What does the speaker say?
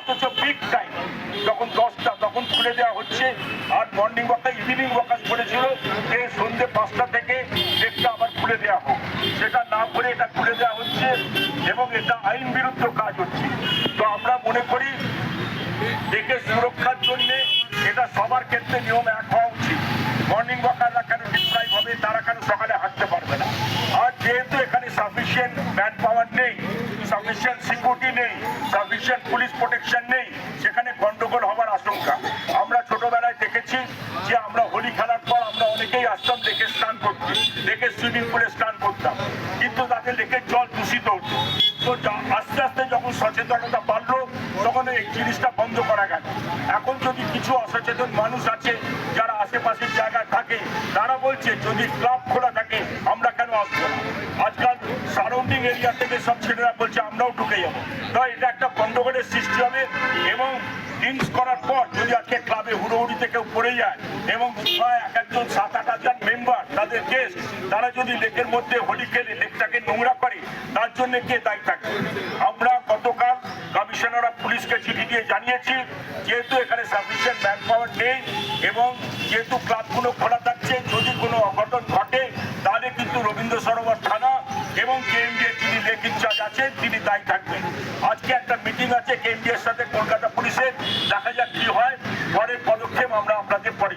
অথচ peak time যখন 10টা তখন খুলে দেওয়া হচ্ছে। আর মর্নিং ওয়াকটা ইভিনিং ওয়াকার্স করেছিল যে সন্ধ্যে 5টা থেকে লেকটা আবার খুলে দেওয়া হোক, সেটা না করে এটা খুলে দেওয়া হচ্ছে এবং এটা আইন বিরুদ্ধ কাজ হচ্ছে। তো আমরা মনে করি লেকের সুরক্ষার জন্য এটা সবার ক্ষেত্রে নিয়ম এক হওয়া উচিত। মর্নিং ওয়াকাররা কেন ডিপ্রাইভ হবে, তারা কেন সকালে হাঁটতে পারবে না? আর যেহেতু এখানে সাফিসিয়েন্ট ম্যান পাওয়ার নেই, সাফিসিয়েন্ট সিকিউরিটি নেই, সাফিসিয়েন্ট পুলিশ প্রোটেকশন নেই, সেখানে গন্ডগোল হবার আশঙ্কা। আমরা ছোটবেলায় দেখেছি যে আমরা হোলি খেলার পর আমরা অনেকেই আসতাম লেকে স্নান করতে, লেকে সুইমিং পুলে স্নান করতাম, কিন্তু তাদের লেকের জল দূষিত হতো। তো আস্তে আস্তে যখন সচেতনতা বাড়লো তখন এই জিনিসটা বন্ধ করা গেল। এখন যদি কিছু অসচেতন মানুষ আছে যারা আশেপাশের জায়গায় থাকে, তারা বলছে যদি ক্লাব খোলা থাকে আমরা কেন আসবো না। আজকাল সারাউন্ডিং এরিয়া থেকে সব ছেলেরা বলছে আমরাও ঢুকে যাবো। তো এটা একটা গন্ডগোলের সৃষ্টি হবে এবং ড্রিঙ্কস করার পর যদি আজকে ক্লাবে হুড়োহুড়িতে কেউ পড়ে যায় এবং এক একজন 7-8 হাজার মেম্বার তাদের গেস্ট, তারা যদি লেকের মধ্যে হোলি খেলে লেকটাকে নোংরা করে, তার জন্য কে দায়ী থাকবে? আমরা গতকাল কমিশনার অফ পুলিশকে চিঠি দিয়ে জানিয়েছি যেহেতু এখানে সাফিসিয়েন্ট ম্যান পাওয়ার নেই এবং যেহেতু ক্লাবগুলো খোলা থাকছে, যদি কোনো অঘটন ঘটে তাহলে কিন্তু রবীন্দ্র সরোবর থানা এবং কেএমডিএ যিনি লেক ইনচার্জ আছেন তিনি দায়ী থাকবেন। আজকে একটা মিটিং আছে কেএমডিএর সাথে কলকাতা পুলিশের, দেখা যাক কি হয়, পরের পদক্ষেপ আমরা আপনাদের পরে